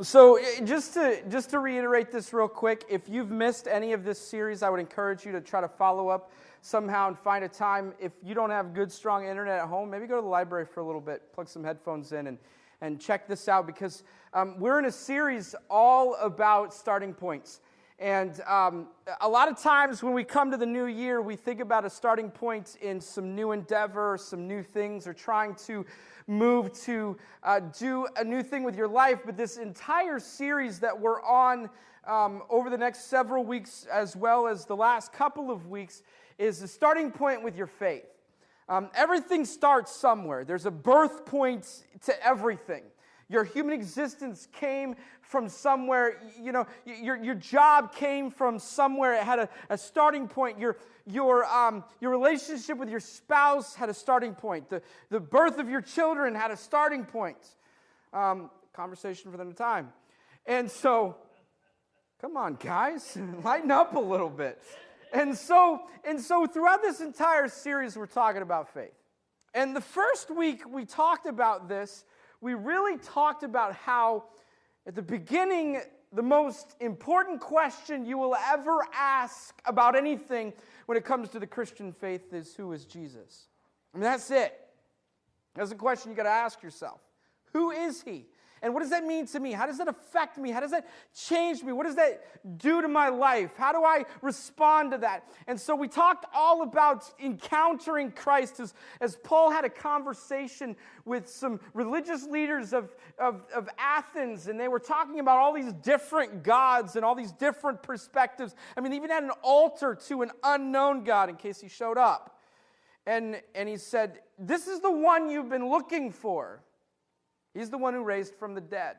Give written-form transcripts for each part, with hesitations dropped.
So just to reiterate this real quick, if you've missed any of this series, I would encourage you to try to follow up somehow and find a time. If you don't have good, strong internet at home, maybe go to the library for a little bit, plug some headphones in, and check this out, because we're in a series all about starting points. And a lot of times when we come to the new year, we think about a starting point in some new endeavor, some new things, or trying to move to do a new thing with your life. But this entire series that we're on over the next several weeks, as well as the last couple of weeks, is the starting point with your faith. Everything starts somewhere. There's a birth point to everything. Your human existence came from somewhere. You know, your job came from somewhere. It had a starting point. Your relationship with your spouse had a starting point. The birth of your children had a starting point. Conversation for another time. And so, come on, guys, lighten up a little bit. And so throughout this entire series, we're talking about faith. And the first week we talked about this. We really talked about how, at the beginning, the most important question you will ever ask about anything when it comes to the Christian faith is, who is Jesus? I mean, that's it. That's the question you got to ask yourself. Who is he? And what does that mean to me? How does that affect me? How does that change me? What does that do to my life? How do I respond to that? And so we talked all about encountering Christ as Paul had a conversation with some religious leaders of Athens, and they were talking about all these different gods and all these different perspectives. I mean, they even had an altar to an unknown God in case he showed up. And he said, this is the one you've been looking for. He's the one who raised from the dead.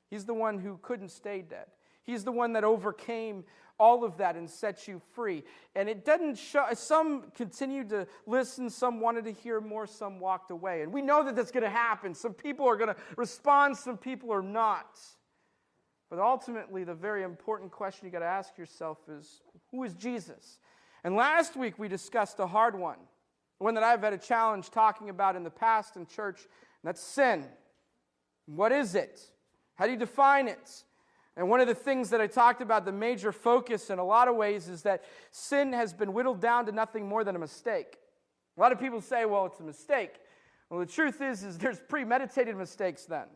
He's the one who couldn't stay dead. He's the one that overcame all of that and set you free. And it doesn't show. Some continued to listen. Some wanted to hear more. Some walked away. And we know that that's going to happen. Some people are going to respond. Some people are not. But ultimately, the very important question you got to ask yourself is, who is Jesus? And last week we discussed a hard one that I've had a challenge talking about in the past in church, and that's sin. What is it? How do you define it? And one of the things that I talked about, the major focus in a lot of ways, is that sin has been whittled down to nothing more than a mistake. A lot of people say, well, it's a mistake. Well, the truth is there's premeditated mistakes then.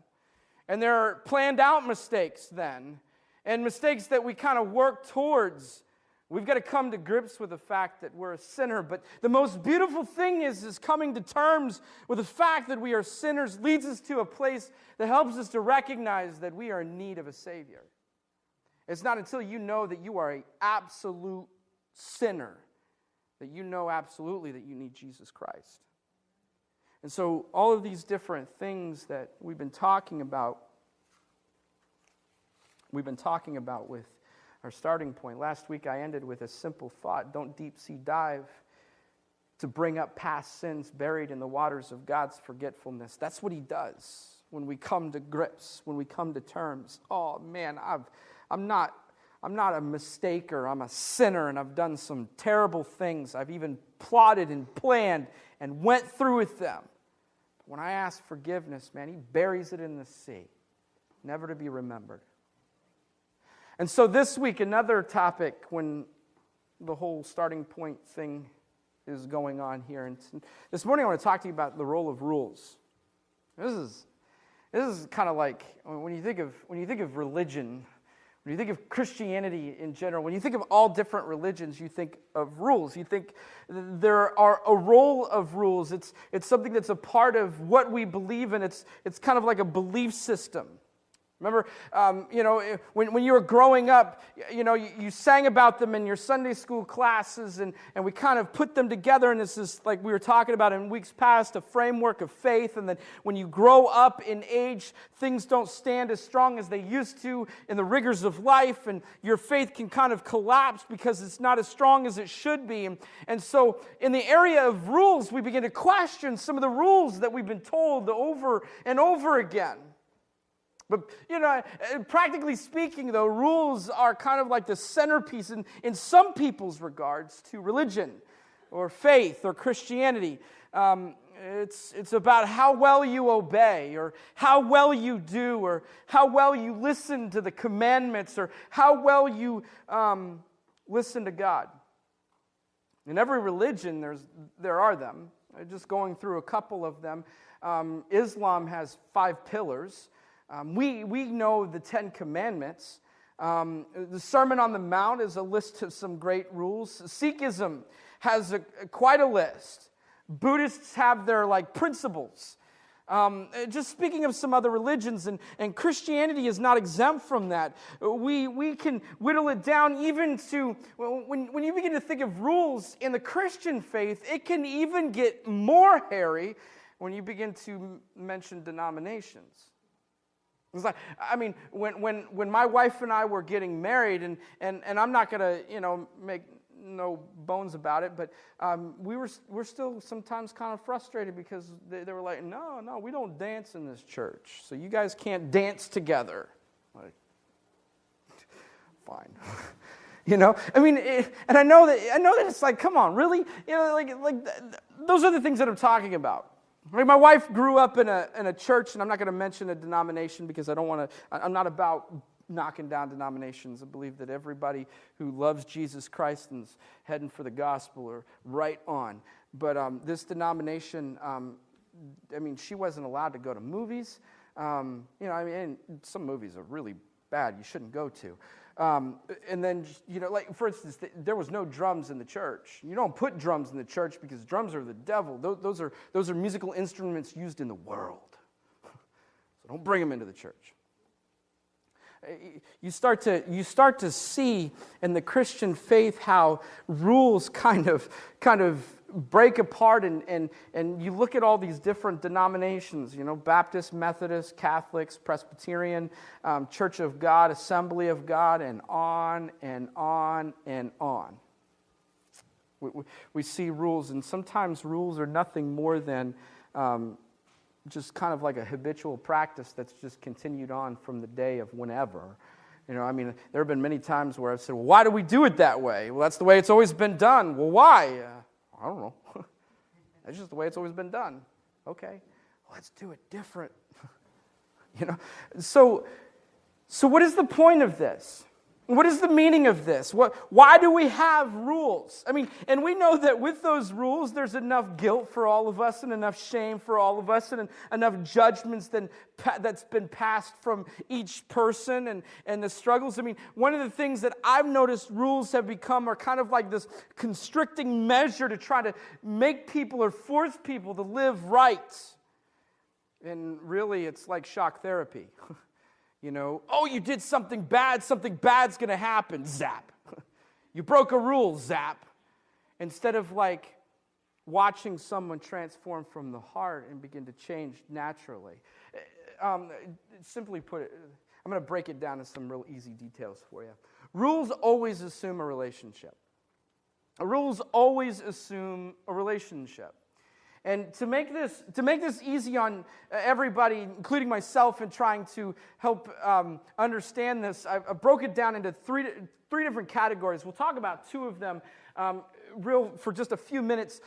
And there are planned out mistakes then. And mistakes that we kind of work towards. We've got to come to grips with the fact that we're a sinner. But the most beautiful thing is coming to terms with the fact that we are sinners leads us to a place that helps us to recognize that we are in need of a Savior. It's not until you know that you are an absolute sinner that you know absolutely that you need Jesus Christ. And so all of these different things that we've been talking about with our starting point. Last week I ended with a simple thought. Don't deep sea dive to bring up past sins buried in the waters of God's forgetfulness. That's what he does when we come to grips, when we come to terms. Oh man, I'm not a mistaker. I'm a sinner, and I've done some terrible things. I've even plotted and planned and went through with them. But when I ask forgiveness, man, he buries it in the sea, never to be remembered. And so this week, another topic when the whole starting point thing is going on here. And this morning I want to talk to you about the role of rules. This is kind of like when you think of religion, when you think of Christianity in general, when you think of all different religions, you think of rules. You think there are a role of rules. It's something that's a part of what we believe in. It's kind of like a belief system. Remember, when you were growing up, you sang about them in your Sunday school classes, and we kind of put them together, and this is, like we were talking about in weeks past, a framework of faith, and then when you grow up in age, things don't stand as strong as they used to in the rigors of life, and your faith can kind of collapse because it's not as strong as it should be. And so in the area of rules, we begin to question some of the rules that we've been told over and over again. But, practically speaking, though, rules are kind of like the centerpiece in some people's regards to religion or faith or Christianity. It's about how well you obey, or how well you do, or how well you listen to the commandments, or how well you listen to God. In every religion, there are them. Just going through a couple of them. Islam has 5 pillars. We know the 10 Commandments. The Sermon on the Mount is a list of some great rules. Sikhism has quite a list. Buddhists have their principles. Just speaking of some other religions, and Christianity is not exempt from that. We can whittle it down even to, when you begin to think of rules in the Christian faith, it can even get more hairy when you begin to mention denominations. It's like, when my wife and I were getting married, and I'm not going to, make no bones about it, but we're still sometimes kind of frustrated because they were like, no, we don't dance in this church, so you guys can't dance together. Like, fine. And I know that it's like, come on, really? Those are the things that I'm talking about. My wife grew up in a church, and I'm not going to mention a denomination because I'm not about knocking down denominations. I believe that everybody who loves Jesus Christ and is heading for the gospel are right on. But this denomination, she wasn't allowed to go to movies. And some movies are really bad you shouldn't go to. And then, for instance, there was no drums in the church. You don't put drums in the church because drums are the devil. Those are musical instruments used in the world. So don't bring them into the church. You start to see in the Christian faith how rules kind of break apart, and you look at all these different denominations, Baptist, Methodist, Catholics, Presbyterian, Church of God, Assembly of God, and on and on and on. We see rules, and sometimes rules are nothing more than just kind of like a habitual practice that's just continued on from the day of whenever. There have been many times where I've said, well, why do we do it that way? Well, that's the way it's always been done. Well, why? I don't know. That's just the way it's always been done. Okay, let's do it different. So what is the point of this? What is the meaning of this? Why do we have rules? And we know that with those rules, there's enough guilt for all of us, and enough shame for all of us, and enough judgments that's been passed from each person, and the struggles. One of the things that I've noticed rules have become are kind of like this constricting measure to try to make people or force people to live right. And really, it's like shock therapy. You did something bad's going to happen, zap. You broke a rule, zap. Instead of watching someone transform from the heart and begin to change naturally. Simply put it, I'm going to break it down to some real easy details for you. Rules always assume a relationship. Rules always assume a relationship. And to make this easy on everybody, including myself, in trying to help understand this, I broke it down into three different categories. We'll talk about 2 of them for just a few minutes.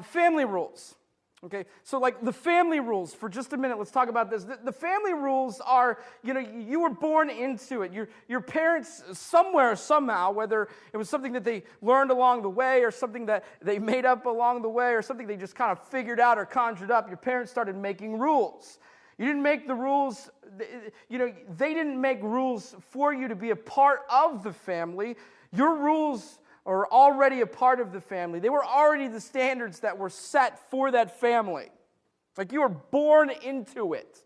Family rules. Okay, so the family rules, for just a minute, let's talk about this. The family rules are, you were born into it. Your parents, somewhere, somehow, whether it was something that they learned along the way, or something that they made up along the way, or something they just kind of figured out or conjured up, your parents started making rules. You didn't make the rules, they didn't make rules for you to be a part of the family. Your rules are already a part of the family. They were already the standards that were set for that family. You were born into it.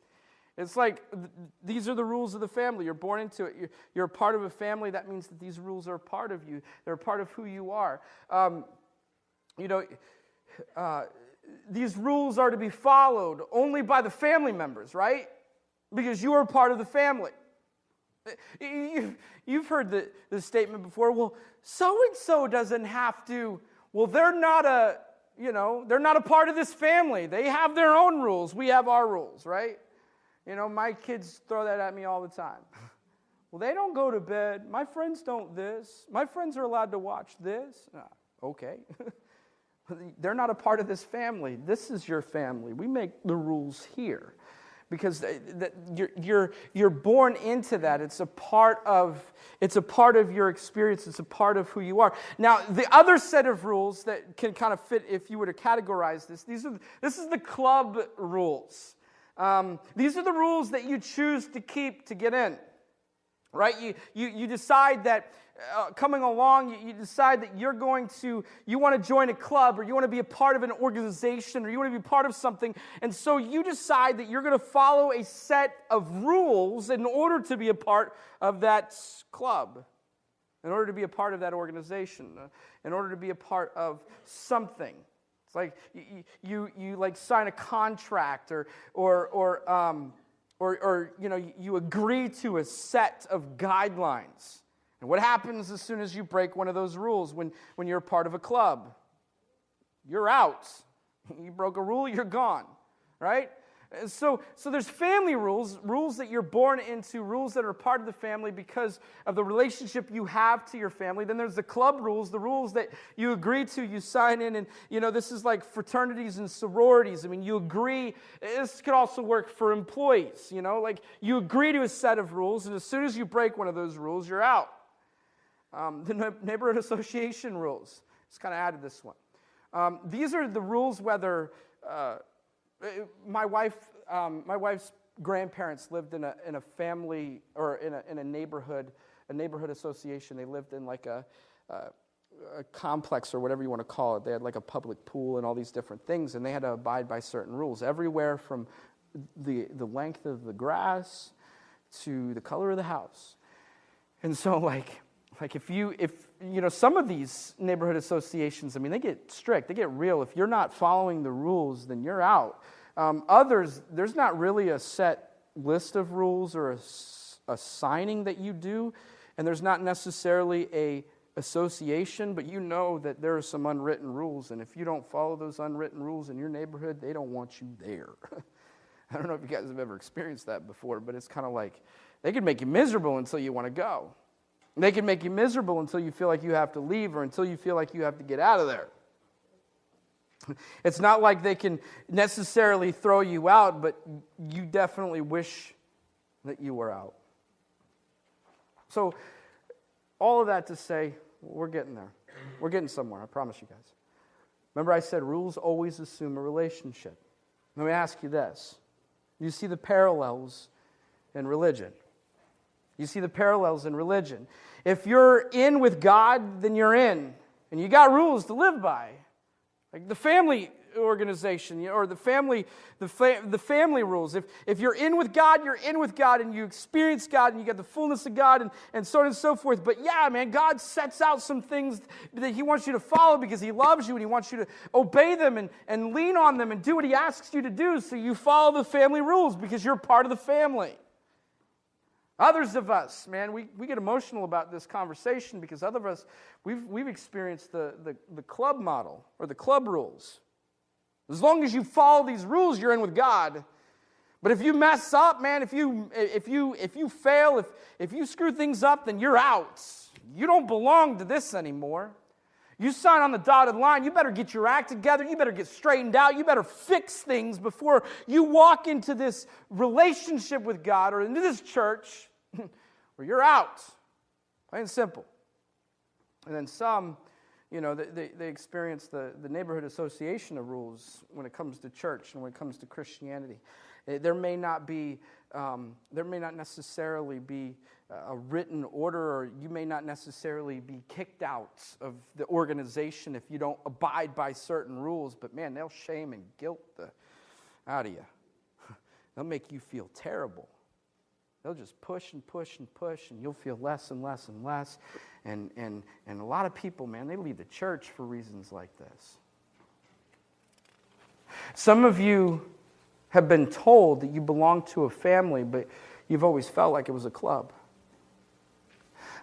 It's these are the rules of the family. You're born into it. You're a part of a family. That means that these rules are a part of you. They're a part of who you are. These rules are to be followed only by the family members, right? Because you are part of the family. You've heard the statement before, well, so-and-so doesn't have to, well, they're not a part of this family. They have their own rules. We have our rules, right? My kids throw that at me all the time. Well, they don't go to bed. My friends don't this. My friends are allowed to watch this. Okay. They're not a part of this family. This is your family. We make the rules here. Because you're born into that. It's a part of your experience. It's a part of who you are. Now, the other set of rules that can kind of fit, if you were to categorize this, this is the club rules. These are the rules that you choose to keep to get in. Right? You decide that coming along, you decide that you want to join a club, or you want to be a part of an organization, or you want to be part of something, and so you decide that you're going to follow a set of rules in order to be a part of that club, in order to be a part of that organization, in order to be a part of something. It's like you like sign a contract, or you agree to a set of guidelines. And what happens as soon as you break one of those rules when you're a part of a club? You're out. You broke a rule, you're gone, right? So there's family rules that you're born into, rules that are part of the family because of the relationship you have to your family. Then there's the club rules, the rules that you agree to, you sign in, and this is like fraternities and sororities. I mean, you agree. This could also work for employees, like you agree to a set of rules, and as soon as you break one of those rules, you're out. The neighborhood association rules. Just kind of added this one. These are the rules whether my wife's grandparents lived in a family or in a neighborhood association. They lived in like a complex or whatever you want to call it. They had like a public pool and all these different things, and they had to abide by certain rules everywhere from the length of the grass to the color of the house. And so like if some of these neighborhood associations, I mean, they get strict, they get real. If you're not following the rules, then you're out. Others, there's not really a set list of rules or a signing that you do, and there's not necessarily a association, but you know that there are some unwritten rules, and if you don't follow those unwritten rules in your neighborhood, they don't want you there. I don't know if you guys have ever experienced that before, but it's kind of like they can make you miserable until you want to go. They can make you miserable until you feel like you have to leave or until you feel like you have to get out of there. It's not like they can necessarily throw you out, but you definitely wish that you were out. So, all of that to say, we're getting there. We're getting somewhere, I promise you guys. Remember I said rules always assume a relationship. Let me ask you this. You see the parallels in religion. You see the parallels in religion. If you're in with God, then you're in. And you got rules to live by. Like the family organization, or the family rules. If you're in with God, you're in with God, and you experience God, and you get the fullness of God, and so on and so forth. But yeah, man, God sets out some things that He wants you to follow because He loves you, and He wants you to obey them and lean on them and do what He asks you to do. So you follow the family rules because you're part of the family. Others of us, man, we get emotional about this conversation because other of us, we've experienced the club model or the club rules. As long as you follow these rules, you're in with God. But if you mess up, man, if you fail, if you screw things up, then you're out. You don't belong to this anymore. You sign on the dotted line, you better get your act together, you better get straightened out, you better fix things before you walk into this relationship with God or into this church where you're out. Plain and simple. And then some, they experience the neighborhood association of rules when it comes to church and when it comes to Christianity. There may not necessarily be a written order, or you may not necessarily be kicked out of the organization if you don't abide by certain rules, but man, they'll shame and guilt out of you. They'll make you feel terrible. They'll just push and push and push, and you'll feel less and less and less. And a lot of people, man, they leave the church for reasons like this. Some of you have been told that you belong to a family, but you've always felt like it was a club.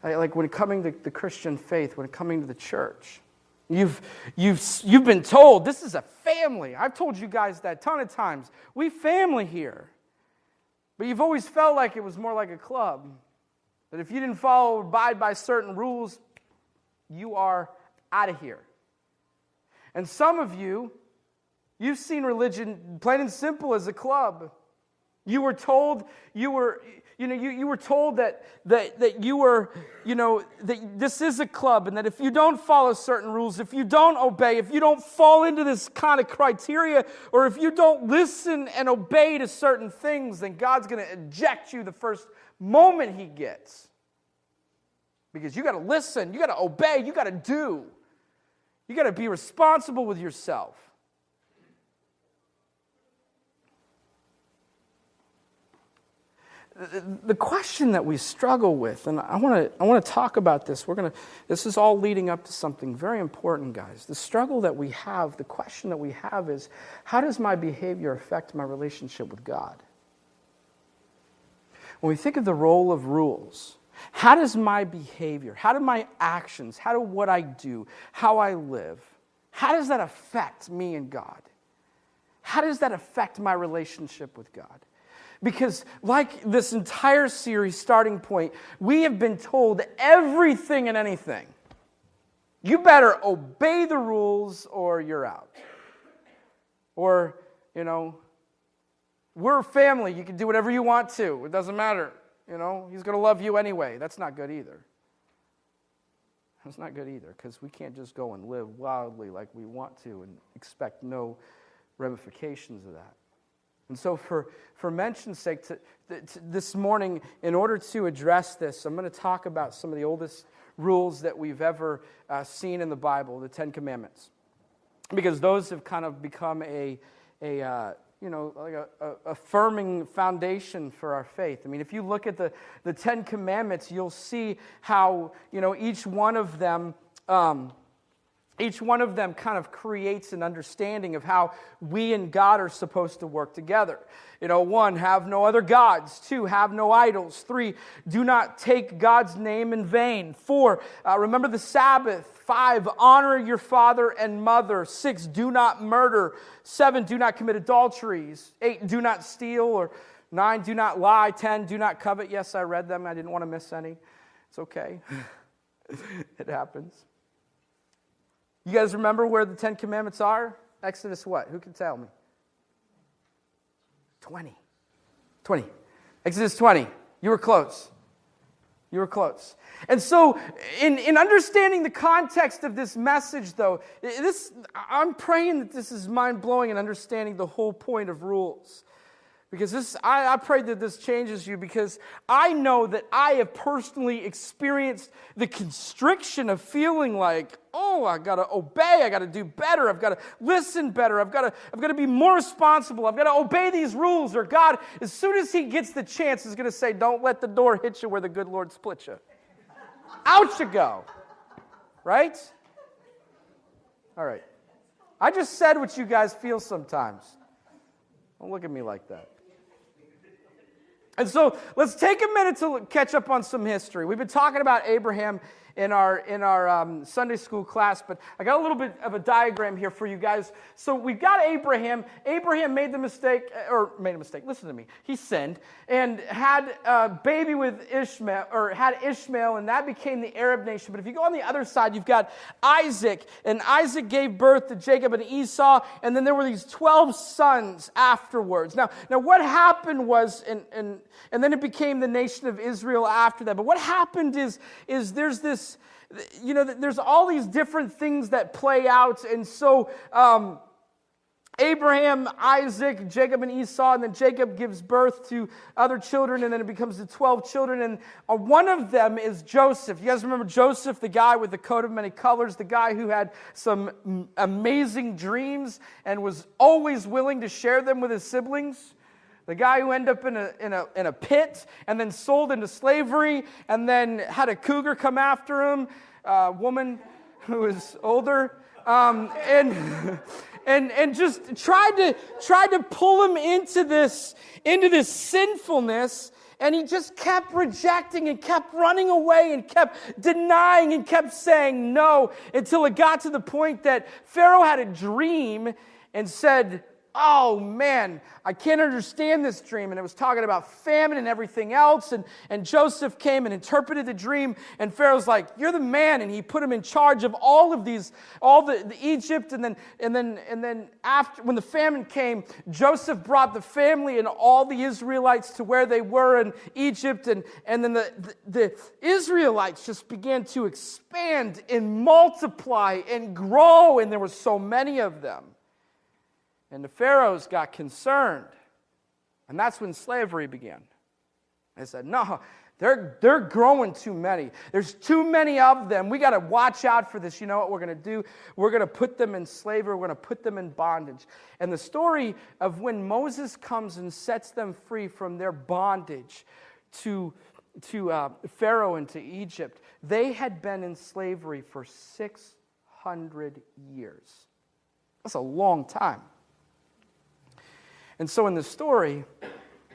Like when coming to the Christian faith, when coming to the church, you've been told this is a family. I've told you guys that a ton of times. We family here. But you've always felt like it was more like a club. That if you didn't abide by certain rules, you are out of here. And some of you, you've seen religion plain and simple as a club. You were told you were told that you were, that this is a club, and that if you don't follow certain rules, if you don't obey, if you don't fall into this kind of criteria, or if you don't listen and obey to certain things, then God's going to eject you the first moment He gets. Because you got to listen, you got to obey, you got to do. You got to be responsible with yourself. The question that we struggle with, and I want to talk about this. This is all leading up to something very important, guys. The struggle that we have, the question that we have is, how does my behavior affect my relationship with God? When we think of the role of rules, how does my behavior, how do my actions, how do what I do, how I live, how does that affect me and God? How does that affect my relationship with God? Because like this entire series starting point, we have been told everything and anything. You better obey the rules or you're out. Or, we're a family. You can do whatever you want to. It doesn't matter. He's going to love you anyway. That's not good either. That's not good either, because we can't just go and live wildly like we want to and expect no ramifications of that. And so for mention's sake, this morning, in order to address this, I'm going to talk about some of the oldest rules that we've ever seen in the Bible, the Ten Commandments. Because those have kind of become a firming foundation for our faith. I mean, if you look at the Ten Commandments, you'll see how, each one of them kind of creates an understanding of how we and God are supposed to work together. 1, have no other gods. 2, have no idols. 3, do not take God's name in vain. 4, remember the Sabbath. 5, honor your father and mother. 6, do not murder. 7, do not commit adulteries. 8, do not steal. Or 9, do not lie. 10, do not covet. Yes, I read them. I didn't want to miss any. It's okay. It happens. You guys remember where the Ten Commandments are? Exodus what? Who can tell me? 20. Exodus 20. You were close. And so, in understanding the context of this message, though, I'm praying that this is mind-blowing in understanding the whole point of rules. Because I pray that this changes you, because I know that I have personally experienced the constriction of feeling like, I got to obey, I got to do better, I've got to listen better, I've got to be more responsible, I've got to obey these rules, or God, as soon as He gets the chance, is going to say, don't let the door hit you where the good Lord split you. Out you go. Right? All right. I just said what you guys feel sometimes. Don't look at me like that. And so let's take a minute to catch up on some history. We've been talking about Abraham in our Sunday school class, but I got a little bit of a diagram here for you guys. So we've got Abraham. Abraham made a mistake. Listen to me. He sinned and had a baby with Ishmael, and that became the Arab nation. But if you go on the other side, you've got Isaac, and Isaac gave birth to Jacob and Esau, and then there were these 12 sons afterwards. Now what happened was, and then it became the nation of Israel after that. But what happened is there's this, there's all these different things that play out. And so Abraham, Isaac, Jacob, and Esau, and then Jacob gives birth to other children, and then it becomes the 12 children. And one of them is Joseph. You guys remember Joseph, the guy with the coat of many colors, the guy who had some amazing dreams and was always willing to share them with his siblings? The guy who ended up in a pit and then sold into slavery and then had a cougar come after him, a woman who was older, and just tried to pull him into this sinfulness. And he just kept rejecting and kept running away and kept denying and kept saying no, until it got to the point that Pharaoh had a dream and said, oh man, I can't understand this dream. And it was talking about famine and everything else. And Joseph came and interpreted the dream. And Pharaoh's like, you're the man. And he put him in charge of all of these, all the Egypt. And then after, when the famine came, Joseph brought the family and all the Israelites to where they were in Egypt. And then the Israelites just began to expand and multiply and grow. And there were so many of them. And the pharaohs got concerned. And that's when slavery began. They said, no, they're growing too many. There's too many of them. We got to watch out for this. You know what we're going to do? We're going to put them in slavery. We're going to put them in bondage. And the story of when Moses comes and sets them free from their bondage to Pharaoh and to Egypt, they had been in slavery for 600 years. That's a long time. And so in the story,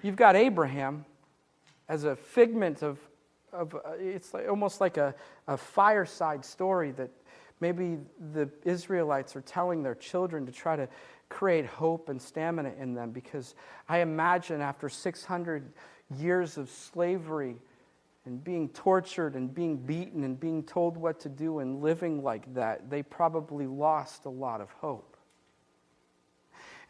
you've got Abraham as a figment of it's like, almost like a fireside story that maybe the Israelites are telling their children to try to create hope and stamina in them, because I imagine after 600 years of slavery and being tortured and being beaten and being told what to do and living like that, they probably lost a lot of hope.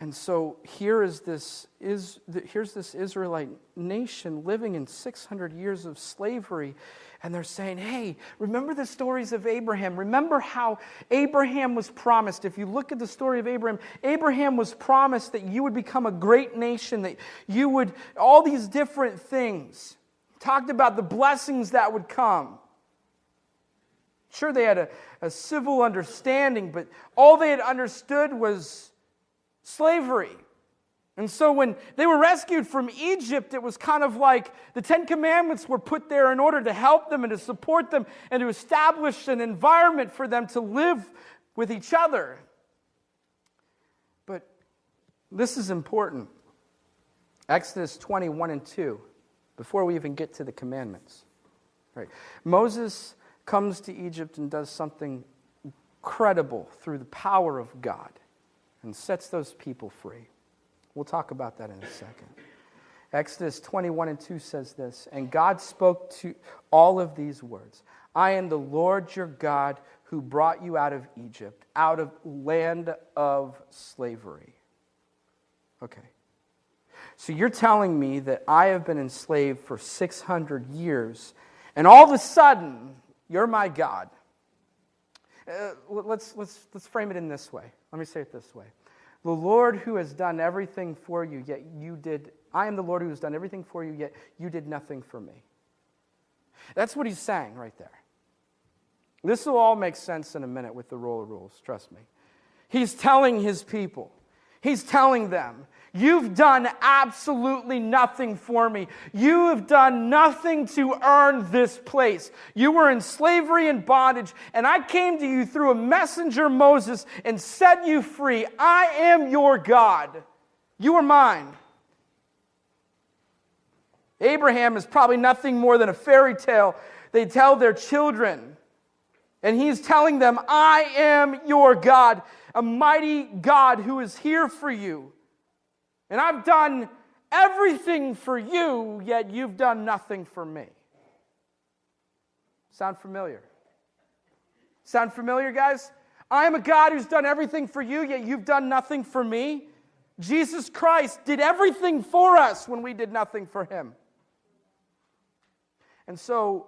And so here's this Israelite nation living in 600 years of slavery, and they're saying, hey, remember the stories of Abraham. Remember how Abraham was promised. If you look at the story of Abraham, Abraham was promised that you would become a great nation, that you would, all these different things. Talked about the blessings that would come. Sure, they had a civil understanding, but all they had understood was slavery. And so when they were rescued from Egypt, it was kind of like the Ten Commandments were put there in order to help them and to support them and to establish an environment for them to live with each other. But this is important. Exodus 21 and 2, before we even get to the commandments. Right. Moses comes to Egypt and does something incredible through the power of God, and sets those people free. We'll talk about that in a second. Exodus 21 and 2 says this, and God spoke to all of these words. I am the Lord your God who brought you out of Egypt, out of land of slavery. Okay. So you're telling me that I have been enslaved for 600 years, and all of a sudden, you're my God. Let's frame it in this way. Let me say it this way. The Lord who has done everything for you, yet you did. I am the Lord who has done everything for you, yet you did nothing for me. That's what he's saying right there. This will all make sense in a minute with the roll of rules, trust me. He's telling his people, he's telling them, you've done absolutely nothing for me. You have done nothing to earn this place. You were in slavery and bondage, and I came to you through a messenger, Moses, and set you free. I am your God. You are mine. Abraham is probably nothing more than a fairy tale they tell their children. And he's telling them, I am your God, a mighty God who is here for you. And I've done everything for you, yet you've done nothing for me. Sound familiar? Sound familiar, guys? I am a God who's done everything for you, yet you've done nothing for me. Jesus Christ did everything for us when we did nothing for him. And so,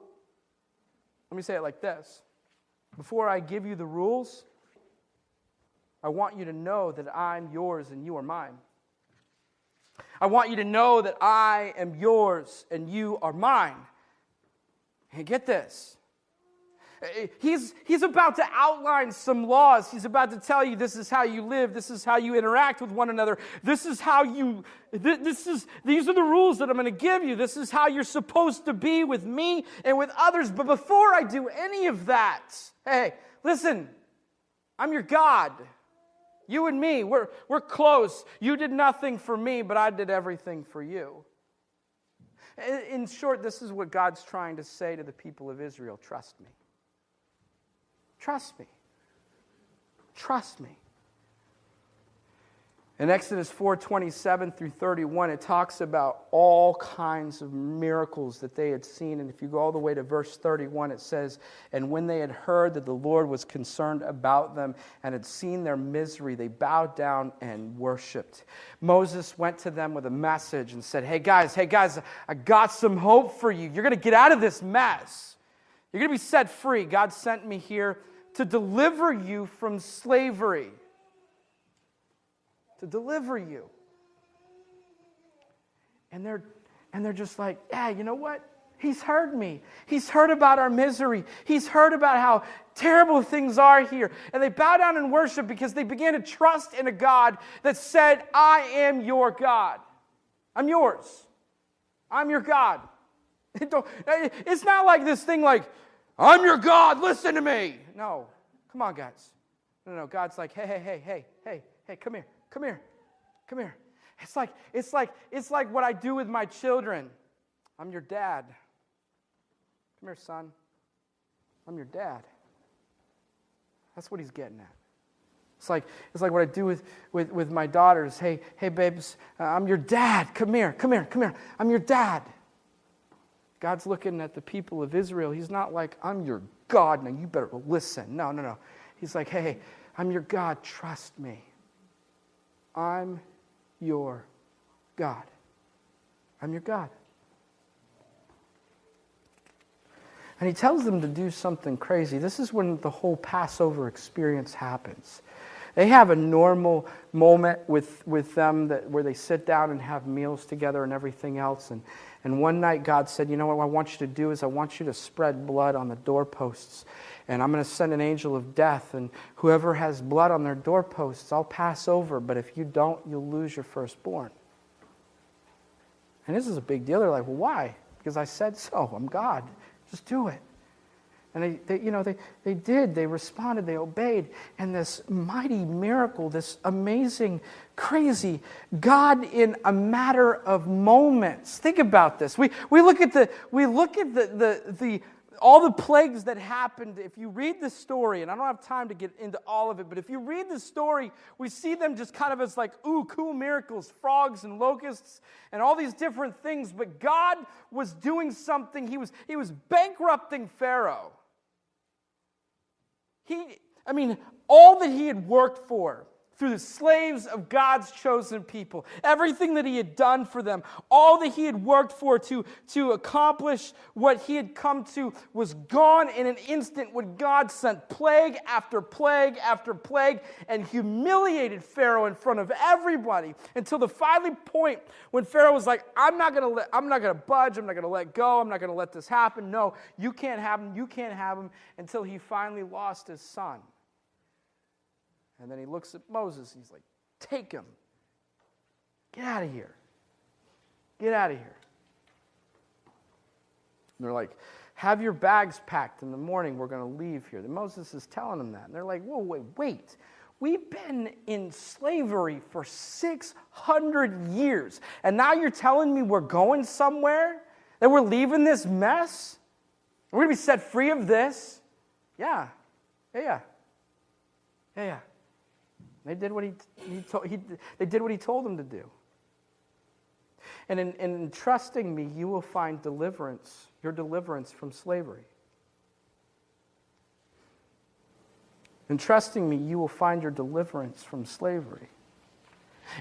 let me say it like this. Before I give you the rules, I want you to know that I'm yours and you are mine. I want you to know that I am yours and you are mine. And get this. He's about to outline some laws. He's about to tell you this is how you live. This is how you interact with one another. This is how you, these are the rules that I'm going to give you. This is how you're supposed to be with me and with others. But before I do any of that, hey, listen, I'm your God. You and me, we're close. You did nothing for me, but I did everything for you. In short, this is what God's trying to say to the people of Israel. Trust me. Trust me. Trust me. In Exodus 4:27 through 31, it talks about all kinds of miracles that they had seen. And if you go all the way to verse 31, it says, "And when they had heard that the Lord was concerned about them and had seen their misery, they bowed down and worshiped." Moses went to them with a message and said, hey guys, I got some hope for you. You're going to get out of this mess. You're going to be set free. God sent me here to deliver you from slavery. To deliver you. And they're just like, yeah, you know what? He's heard me. He's heard about our misery. He's heard about how terrible things are here. And they bow down and worship because they began to trust in a God that said, I am your God. I'm yours. I'm your God. It's not like this thing like, I'm your God, listen to me. No. Come on, guys. No. God's like, hey, come here. Come here. It's like what I do with my children. I'm your dad. Come here, son. I'm your dad. That's what he's getting at. It's like what I do with my daughters. Hey, babes, I'm your dad. Come here. I'm your dad. God's looking at the people of Israel. He's not like, I'm your God. Now you better listen. No. He's like, hey, I'm your God. Trust me. I'm your God. I'm your God. And he tells them to do something crazy. This is when the whole Passover experience happens. They have a normal moment with them where they sit down and have meals together and everything else. And one night God said, you know what I want you to do is I want you to spread blood on the doorposts. And I'm going to send an angel of death. And whoever has blood on their doorposts, I'll pass over. But if you don't, you'll lose your firstborn. And this is a big deal. They're like, well, why? Because I said so. I'm God. Just do it. And they did. They responded. They obeyed. And this mighty miracle, this amazing, crazy God in a matter of moments. Think about this. We look at all the plagues that happened. If you read the story, and I don't have time to get into all of it, but if you read the story, we see them just kind of as like, ooh, cool miracles, frogs and locusts and all these different things. But God was doing something. He was bankrupting Pharaoh. All that he had worked for through the slaves of God's chosen people, everything that he had done for them, all that he had worked for to accomplish what he had come to was gone in an instant when God sent plague after plague after plague and humiliated Pharaoh in front of everybody until the final point when Pharaoh was like, I'm not going to budge, I'm not going to let go, I'm not going to let this happen. No, you can't have him until he finally lost his son. And then he looks at Moses, and he's like, take him. Get out of here. Get out of here. And they're like, have your bags packed. In the morning, we're going to leave here. And Moses is telling them that. And they're like, whoa, wait. We've been in slavery for 600 years. And now you're telling me we're going somewhere? That we're leaving this mess? We're going to be set free of this? Yeah. They did what they did what he told them to do. And in trusting me, you will find deliverance, your deliverance from slavery. In trusting me, you will find your deliverance from slavery.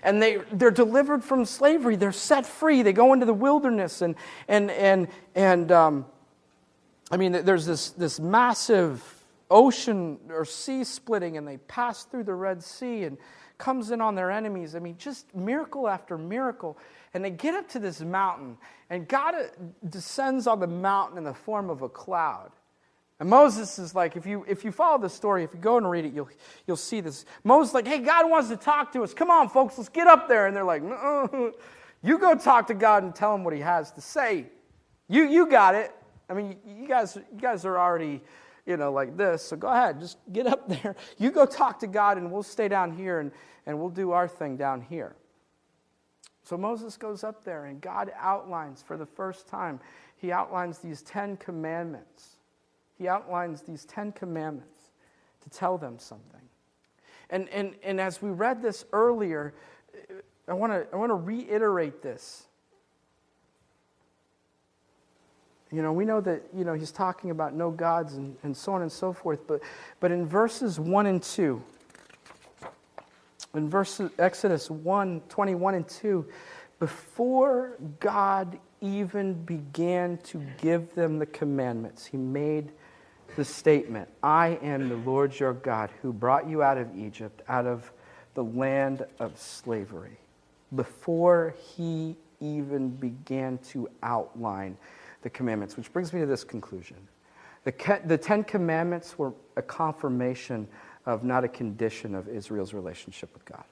And they're delivered from slavery. They're set free. They go into the wilderness and there's this massive ocean or sea splitting, and they pass through the Red Sea and comes in on their enemies. Just miracle after miracle. And they get up to this mountain, and God descends on the mountain in the form of a cloud. And Moses is like, if you follow the story, if you go and read it, you'll see this. Moses is like, hey, God wants to talk to us. Come on, folks, let's get up there. And they're like, no, you go talk to God and tell him what he has to say. You got it. You guys are already like this. So go ahead, just get up there. You go talk to God, and we'll stay down here, and we'll do our thing down here. So Moses goes up there, and God outlines for the first time, he outlines these 10 commandments. He outlines these 10 commandments to tell them something. And as we read this earlier, I want to reiterate this. We know that, he's talking about no gods and so on and so forth, but in verses 1 and 2, in Exodus 1, 21 and 2, before God even began to give them the commandments, he made the statement, I am the Lord your God who brought you out of Egypt, out of the land of slavery. Before he even began to outline the commandments, which brings me to this conclusion. The 10 Commandments were a confirmation of, not a condition of, Israel's relationship with God.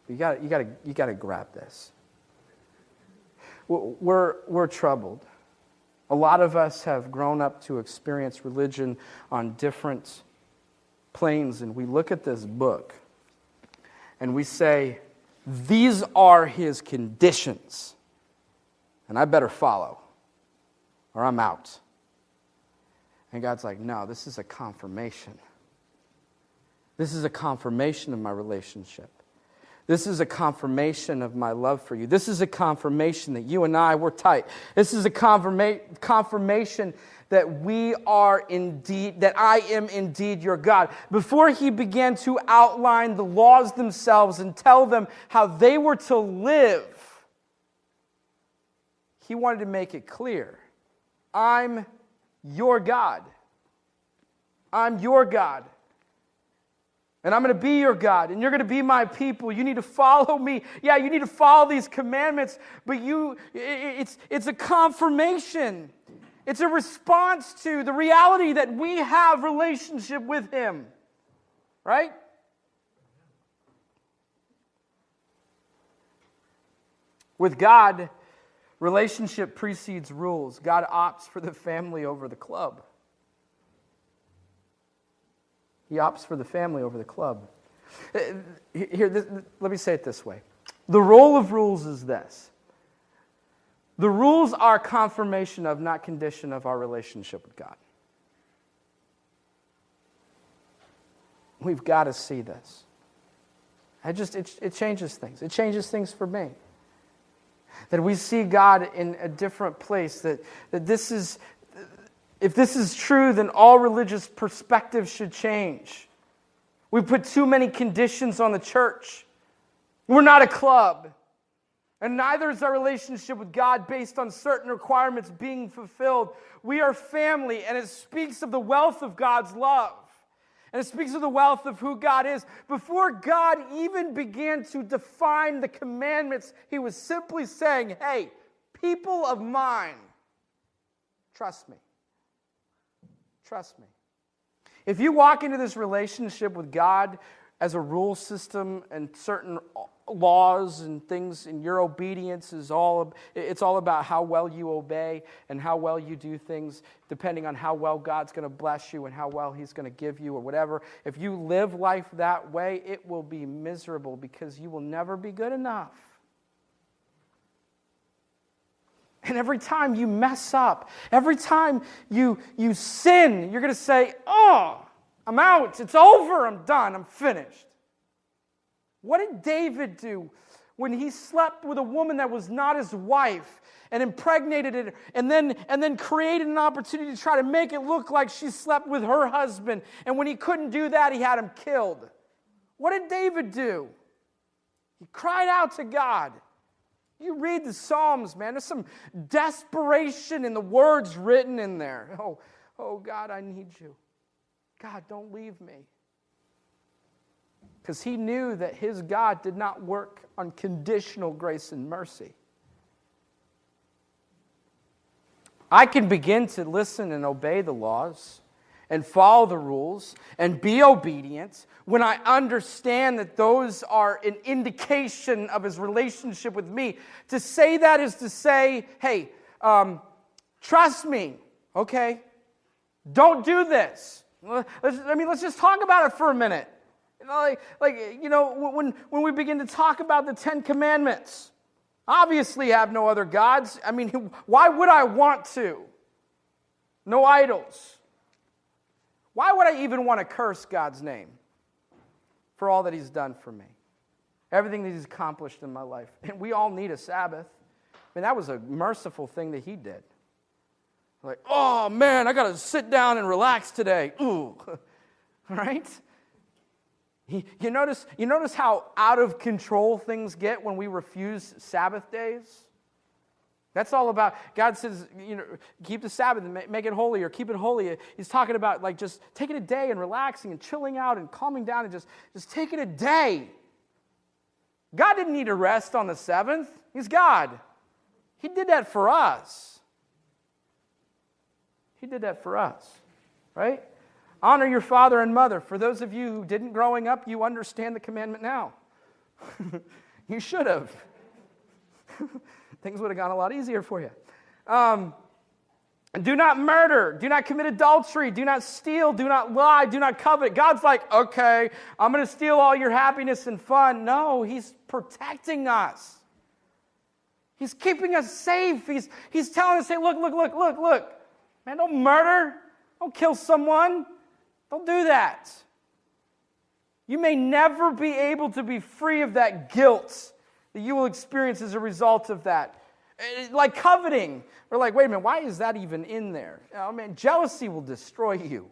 You got to grab this. We're troubled. A lot of us have grown up to experience religion on different planes, and we look at this book and we say, these are his conditions, and I better follow, or I'm out. And God's like, no, this is a confirmation. This is a confirmation of my relationship. This is a confirmation of my love for you. This is a confirmation that you and I were tight. This is a confirmation that we are indeed, that I am indeed your God. Before he began to outline the laws themselves and tell them how they were to live, he wanted to make it clear. I'm your God. I'm your God. And I'm going to be your God, and you're going to be my people. You need to follow me. Yeah, you need to follow these commandments, but it's a confirmation. It's a response to the reality that we have relationship with him. Right? With God, relationship precedes rules. God opts for the family over the club. He opts for the family over the club. Let me say it this way. The role of rules is this. The rules are confirmation of, not condition of, our relationship with God. We've got to see this. It changes things. It changes things for me. That we see God in a different place. That this is... If this is true, then all religious perspectives should change. We put too many conditions on the church. We're not a club. And neither is our relationship with God based on certain requirements being fulfilled. We are family, and it speaks of the wealth of God's love. And it speaks of the wealth of who God is. Before God even began to define the commandments, he was simply saying, hey, people of mine, trust me. Trust me. If you walk into this relationship with God as a rule system and certain laws and things, and your obedience is all about how well you obey and how well you do things, depending on how well God's going to bless you and how well he's going to give you or whatever. If you live life that way, it will be miserable because you will never be good enough. And every time you mess up, every time you sin, you're going to say, oh, I'm out. It's over. I'm done. I'm finished. What did David do when he slept with a woman that was not his wife and impregnated her and then created an opportunity to try to make it look like she slept with her husband? And when he couldn't do that, he had him killed. What did David do? He cried out to God. You read the Psalms, man. There's some desperation in the words written in there. Oh, God, I need you. God, don't leave me. Because he knew that his God did not work on conditional grace and mercy. I can begin to listen and obey the laws and follow the rules and be obedient when I understand that those are an indication of his relationship with me. To say that is to say, hey, trust me, okay? Don't do this. Let's just talk about it for a minute. When we begin to talk about the 10 Commandments, obviously have no other gods. I mean, why would I want to? No idols. Why would I even want to curse God's name for all that he's done for me? everything that he's accomplished in my life. And we all need a Sabbath. I mean, that was a merciful thing that he did. Like, oh man, I got to sit down and relax today. Ooh, right? You notice how out of control things get when we refuse Sabbath days? That's all about, God says, keep the Sabbath and make it holy, or keep it holy. He's talking about like just taking a day and relaxing and chilling out and calming down and just taking a day. God didn't need to rest on the seventh. He's God. He did that for us. He did that for us, right? Honor your father and mother. For those of you who didn't growing up, you understand the commandment now. You should have. Things would have gone a lot easier for you. Do not murder. Do not commit adultery. Do not steal. Do not lie. Do not covet. God's like, okay, I'm going to steal all your happiness and fun. No, he's protecting us. He's keeping us safe. He's telling us, hey, look. Man, don't murder. Don't kill someone. Don't do that. You may never be able to be free of that guilt that you will experience as a result of that. Like coveting. We're like, wait a minute, why is that even in there? Oh man, jealousy will destroy you.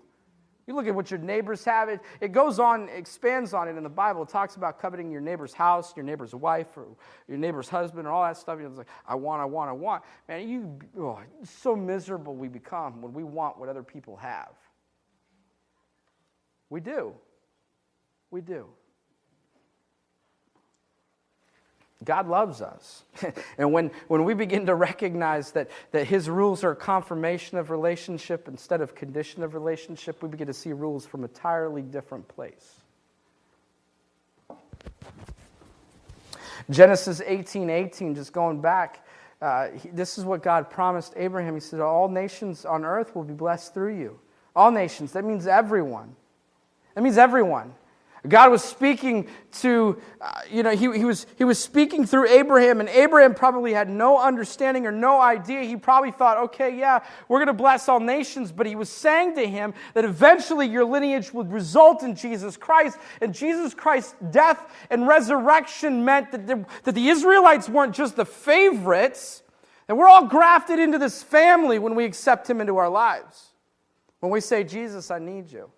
You look at what your neighbors have. It goes on, expands on it in the Bible. It talks about coveting your neighbor's house, your neighbor's wife, or your neighbor's husband, and all that stuff. It's like, I want. Man, it's so miserable we become when we want what other people have. We do. God loves us. And when we begin to recognize that his rules are a confirmation of relationship instead of condition of relationship, we begin to see rules from an entirely different place. Genesis 18:18, just going back, this is what God promised Abraham. He said, all nations on earth will be blessed through you. All nations, that means everyone. That means everyone. God was speaking to, he was speaking through Abraham, and Abraham probably had no understanding or no idea. He probably thought, okay, yeah, we're going to bless all nations, but he was saying to him that eventually your lineage would result in Jesus Christ, and Jesus Christ's death and resurrection meant that the Israelites weren't just the favorites, and we're all grafted into this family when we accept him into our lives. When we say, Jesus, I need you.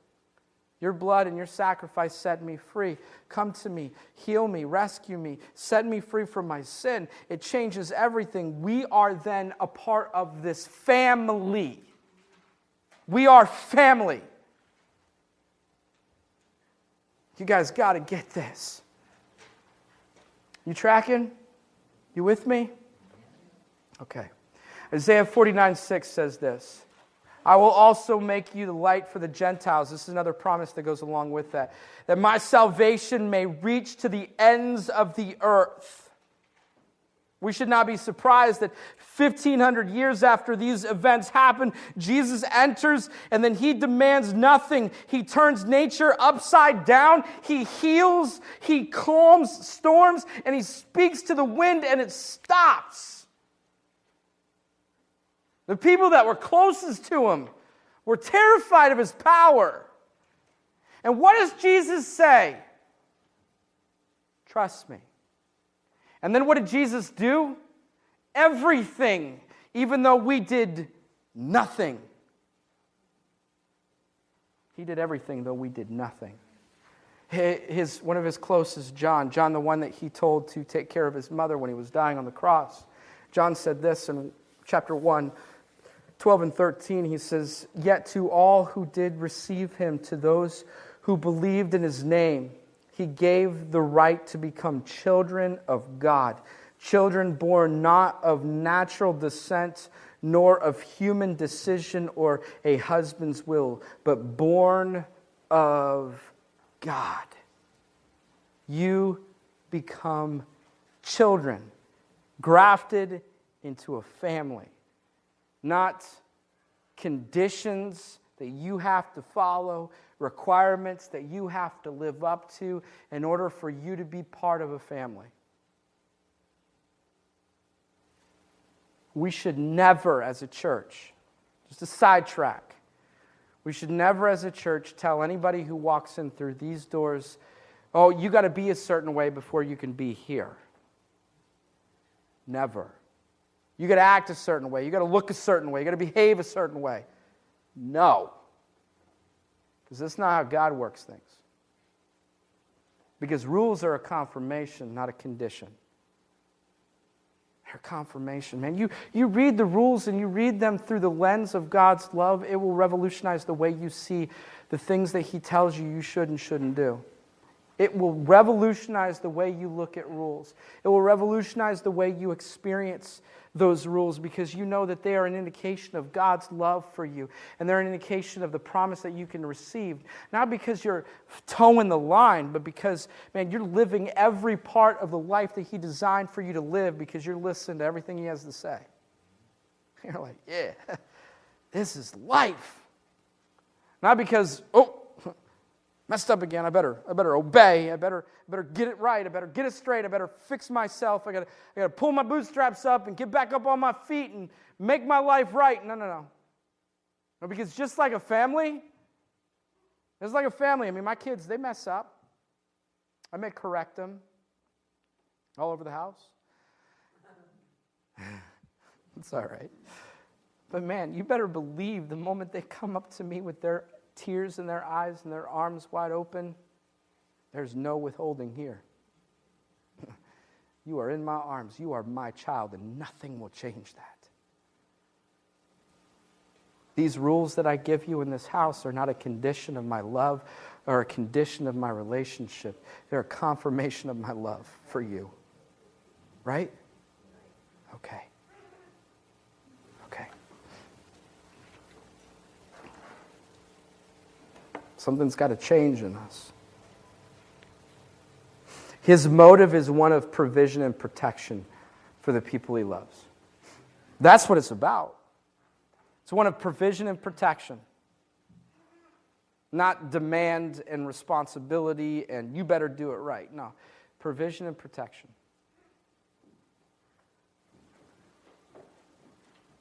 Your blood and your sacrifice set me free. Come to me, heal me, rescue me, set me free from my sin. It changes everything. We are then a part of this family. We are family. You guys got to get this. You tracking? You with me? Okay. Isaiah 49:6 says this. I will also make you the light for the Gentiles. This is another promise that goes along with that. That my salvation may reach to the ends of the earth. We should not be surprised that 1,500 years after these events happen, Jesus enters and then he demands nothing. He turns nature upside down. He heals, he calms storms, and he speaks to the wind and it stops. The people that were closest to him were terrified of his power. And what does Jesus say? Trust me. And then what did Jesus do? Everything, even though we did nothing. He did everything, though we did nothing. One of his closest, John, the one that he told to take care of his mother when he was dying on the cross. John said this in chapter 1, 12 and 13, he says, yet to all who did receive him, to those who believed in his name, he gave the right to become children of God. Children born not of natural descent, nor of human decision or a husband's will, but born of God. You become children, grafted into a family. Not conditions that you have to follow, requirements that you have to live up to in order for you to be part of a family. We should never, as a church, just a sidetrack, we should never as a church tell anybody who walks in through these doors, Oh, you got to be a certain way before you can be here. Never. You got to act a certain way. You got to look a certain way. You got to behave a certain way. No. Because that's not how God works things. Because rules are a confirmation, not a condition. They're a confirmation. Man, you read the rules and you read them through the lens of God's love, it will revolutionize the way you see the things that He tells you should and shouldn't do. It will revolutionize the way you look at rules. It will revolutionize the way you experience those rules, because you know that they are an indication of God's love for you, and they're an indication of the promise that you can receive. Not because you're towing the line, but because, man, you're living every part of the life that He designed for you to live, because you're listening to everything He has to say. You're like, yeah, this is life. Not because, messed up again. I better obey. I better get it right. I better get it straight. I better fix myself. I gotta pull my bootstraps up and get back up on my feet and make my life right. No. Because just like a family, I mean, my kids, they mess up. I may correct them all over the house. It's all right. But man, you better believe the moment they come up to me with their tears in their eyes and their arms wide open, there's no withholding here. You are in my arms. You are my child, and nothing will change that. These rules that I give you in this house are not a condition of my love or a condition of my relationship. They're a confirmation of my love for you. Right? Okay. Something's got to change in us. His motive is one of provision and protection for the people He loves. That's what it's about. It's one of provision and protection. Not demand and responsibility and you better do it right. No, provision and protection.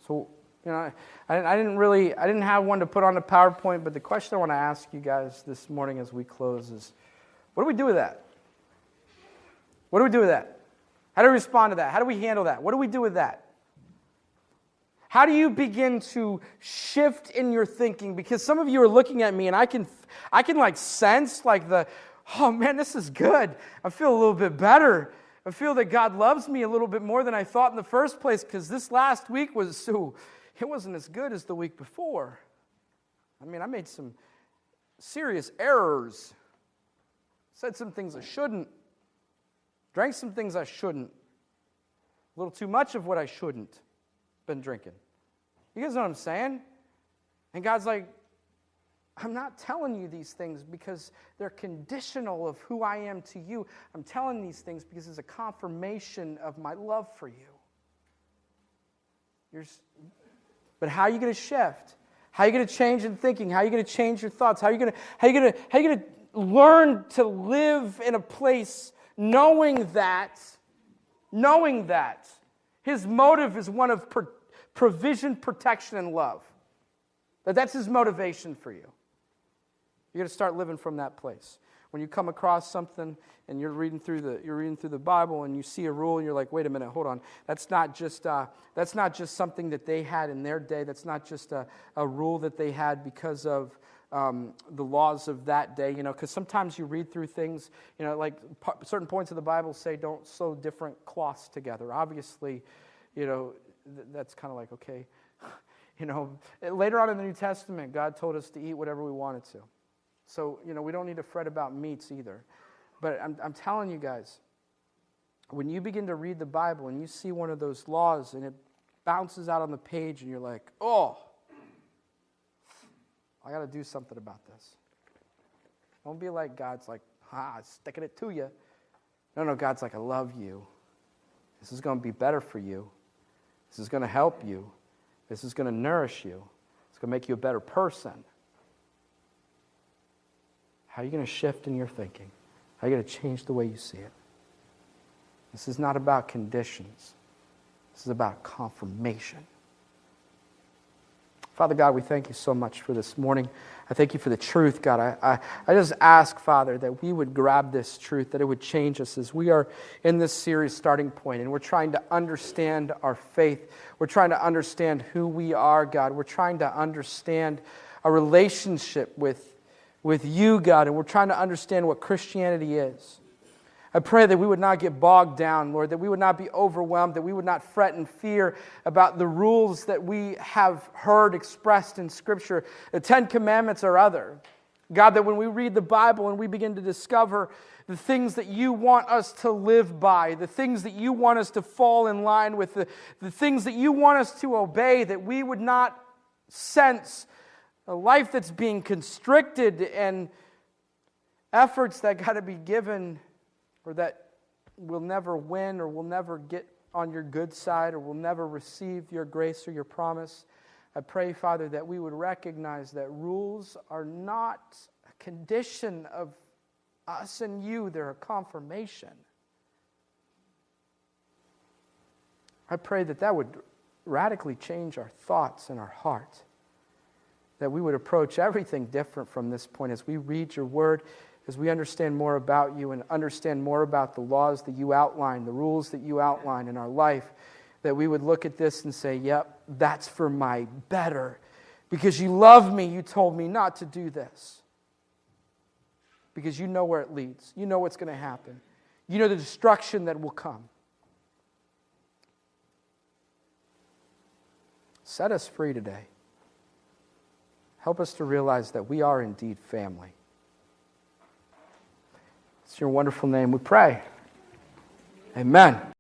So, you know, I didn't have one to put on the PowerPoint, but the question I want to ask you guys this morning as we close is, what do we do with that? What do we do with that? How do we respond to that? How do we handle that? What do we do with that? How do you begin to shift in your thinking? Because some of you are looking at me and I can like sense like oh man, this is good. I feel a little bit better. I feel that God loves me a little bit more than I thought in the first place, because this last week it wasn't as good as the week before. I mean, I made some serious errors. Said some things I shouldn't. Drank some things I shouldn't. A little too much of what I shouldn't been drinking. You guys know what I'm saying? And God's like, I'm not telling you these things because they're conditional of who I am to you. I'm telling these things because it's a confirmation of my love for you. But how are you going to shift? How are you going to change in thinking? How are you going to change your thoughts? How are you going to learn to live in a place knowing that His motive is one of provision, protection, and love? That's His motivation for you. You're going to start living from that place. When you come across something and you're reading through the Bible and you see a rule and you're like, wait a minute, hold on. That's not just something that they had in their day. That's not just a rule that they had because of the laws of that day. You know, because sometimes you read through things. You know, like certain points of the Bible say, don't sew different cloths together. Obviously, you know, that's kind of like okay. You know, later on in the New Testament, God told us to eat whatever we wanted to. So, you know, we don't need to fret about meats either. But I'm telling you guys, when you begin to read the Bible and you see one of those laws and it bounces out on the page and you're like, oh, I got to do something about this. Don't be like God's like, sticking it to you. No, God's like, I love you. This is going to be better for you. This is going to help you. This is going to nourish you. It's going to make you a better person. How are you going to shift in your thinking? How are you going to change the way you see it? This is not about conditions. This is about confirmation. Father God, we thank you so much for this morning. I thank you for the truth, God. I just ask, Father, that we would grab this truth, that it would change us as we are in this series starting point, and we're trying to understand our faith. We're trying to understand who we are, God. We're trying to understand our relationship with you, God, and we're trying to understand what Christianity is. I pray that we would not get bogged down, Lord, that we would not be overwhelmed, that we would not fret and fear about the rules that we have heard expressed in Scripture. The 10 Commandments are other. God, that when we read the Bible and we begin to discover the things that you want us to live by, the things that you want us to fall in line with, the things that you want us to obey, that we would not sense a life that's being constricted and efforts that got to be given or that we'll never win or we'll never get on your good side or we'll never receive your grace or your promise. I pray, Father, that we would recognize that rules are not a condition of us and you. They're a confirmation. I pray that that would radically change our thoughts and our heart, that we would approach everything different from this point as we read your word, as we understand more about you and understand more about the laws that you outline, the rules that you outline in our life, that we would look at this and say, yep, that's for my better. Because you love me, you told me not to do this. Because you know where it leads. You know what's going to happen. You know the destruction that will come. Set us free today. Help us to realize that we are indeed family. It's your wonderful name we pray. Amen.